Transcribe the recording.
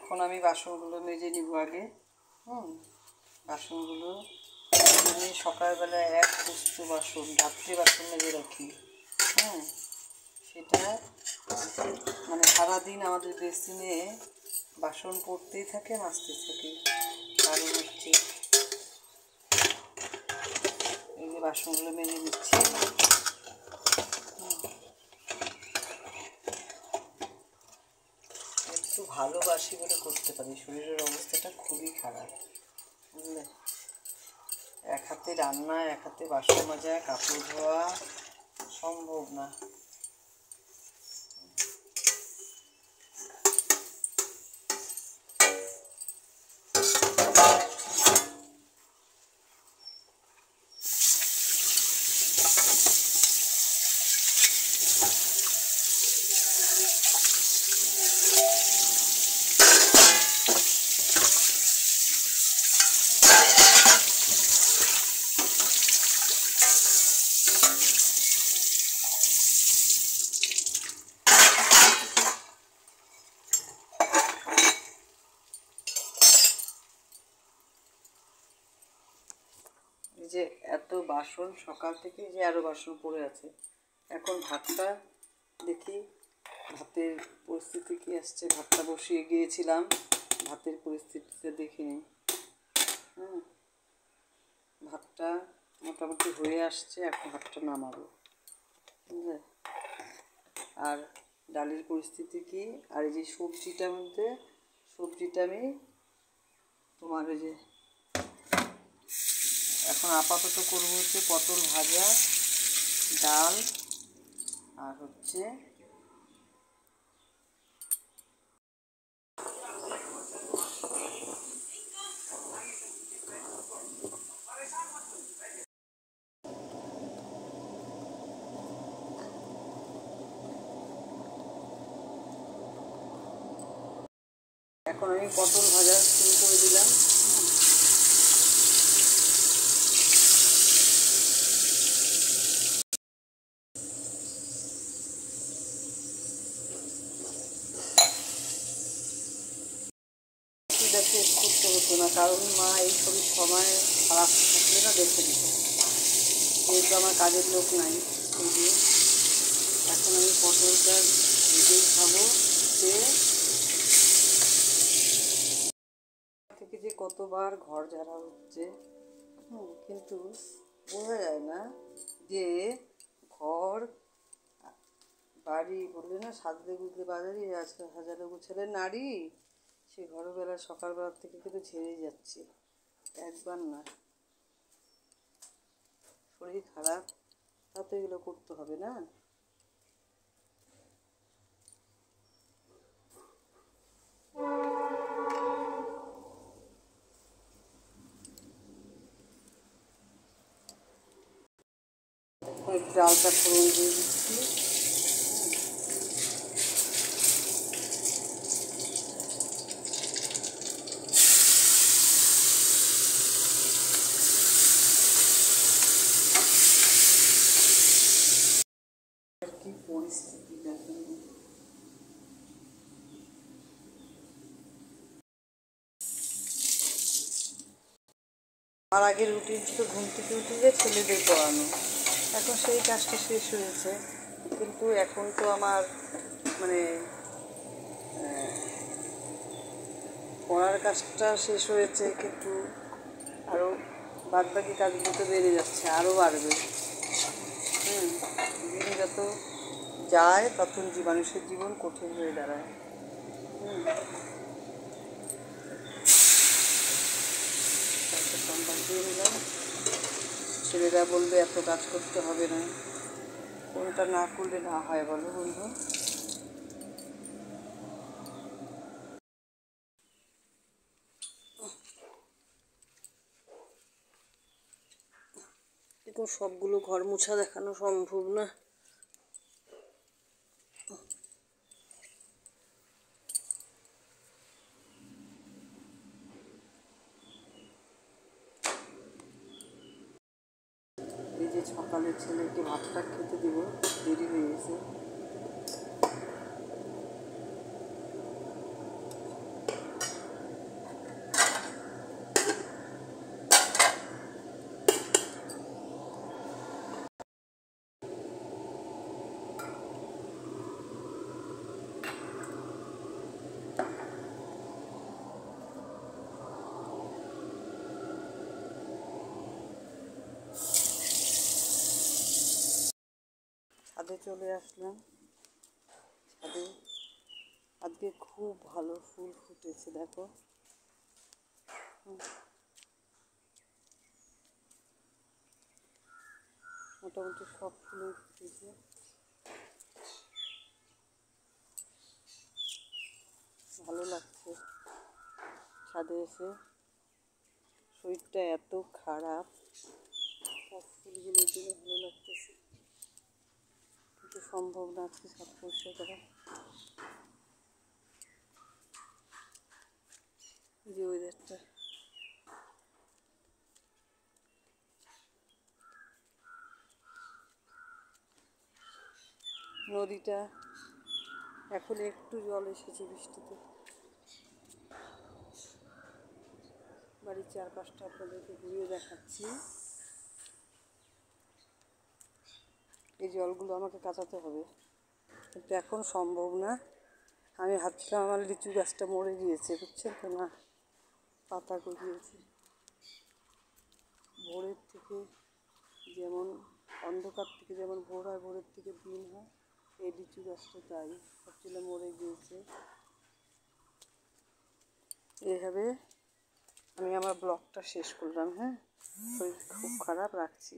এখন আমি বাসনগুলো মেজে নিব আগে। বাসনগুলো আমি সকালবেলা এক পুষ্ট বাসন, রাত্রে বাসন মেজে রাখি। সেটা মানে সারাদিন আমাদের বেসিনে বাসন পড়তেই থাকে, মাজতে থাকে। কারণ হচ্ছে এই যে বাসনগুলো মেজে নিচ্ছি। একটু ভালোবাসি বলে করতে পারি, শরীরের অবস্থাটা খুবই খারাপ, বুঝলে। এক হাতে রান্না, এক হাতে বাসন মাজা, কাপড় ধোয়া সম্ভব না। যে এত বাসন সকাল থেকে, যে আরও বাসন পড়ে আছে। এখন ভাতটা দেখি, ভাতের পরিস্থিতি কি আসছে। ভাতটা বসিয়ে গিয়েছিলাম, ভাতের পরিস্থিতিটা দেখিনি। ভাতটা মোটামুটি হয়ে আসছে, এখন ভাতটা নামাবো, বুঝলে। আর ডালের পরিস্থিতি কি, আর এই যে সবজিটার মধ্যে, সবজিটা আমি তোমার ওই যে এখন আপাতত করবো হচ্ছে পটল ভাজা, ডাল, আর হচ্ছে এখন আমি পটল ভাজা শুরু করে দিলাম। শেষ করতে হতো না, কারণ মা এই সবই সময় খারাপ থাকলে না দেখে দিত, যেহেতু আমার কাজের লোক নাই। এই যে এখন আমি পটলটা ভেজেই খাবো। থেকে যে কতবার ঘর ঝাড়া হচ্ছে, কিন্তু বোঝা যায় না যে ঘর বাড়ি বললে না, সাজলে বুঝলে বাজারি, আজকে হাজারে গোছালে নারী। সে ঘরবেলা সকালবেলার থেকে কিন্তু ছেড়েই যাচ্ছে, একবার না। শরীর খারাপ, তা তো এগুলো করতে হবে না। একটু ডালটা ফোড়ন দিয়ে দিচ্ছি। কি পরিস্থিতি দেখেন। আর আগে রুটিন ছিল ঘুম থেকে উঠে ছেলেদের পড়ানো, এখন সেই কাজটা শেষ হয়েছে। কিন্তু এখন তো আমার মানে পড়ার কাজটা শেষ হয়েছে, কিন্তু আরও বাদবাকি কাজগুলো তো বেড়ে যাচ্ছে, আরও বাড়বে। দিন যত যায় তখন মানুষের জীবন কঠিন হয়ে দাঁড়ায়। সম্মান দিয়ে নিলাম। ছেলেরা বলবে এত কাজ করতে হবে না, কোনটা না করলে না হয় বলো বন্ধু। কিন্তু সবগুলো ঘর মোছা দেখানো সম্ভব না। এই যে সকালে ছেলেকে ভাতটা খেতে দিব, দেরি হয়ে গেছে। ছাদে চলে আসলাম। ছাদে আজকে খুব ভালো ফুল ফুটেছে, দেখো। মোটামুটি সব ফুলই ফুটেছে। ভালো লাগছে ছাদে এসে। শরীরটা এত খারাপ, সব ফুলগুলোর জন্য ভালো লাগতেছে, কিন্তু সম্ভব না আজকে ছাদ পরিষ্কার করা। যে ওয়েদারটা, নদীটা এখন একটু জল এসেছে বৃষ্টিতে। বাড়ির চারপাশটা আপনাদেরকে ঘুরিয়ে দেখাচ্ছি। এই জলগুলো আমাকে কাচাতে হবে, কিন্তু এখন সম্ভব না। আমি ভাবছিলাম আমার লিচু গাছটা মরে গিয়েছে, বুঝছেন তো, না, পাতা গজিয়েছে। ভোরের থেকে যেমন অন্ধকার থেকে যেমন ভোর হয়, ভোরের থেকে দিন হয়, এই লিচু গাছটা তাই। ভাবছিলাম মরে গিয়েছে। এইভাবে আমি আমার ব্লগটা শেষ করলাম। হ্যাঁ, শরীর খুব খারাপ, রাখছি।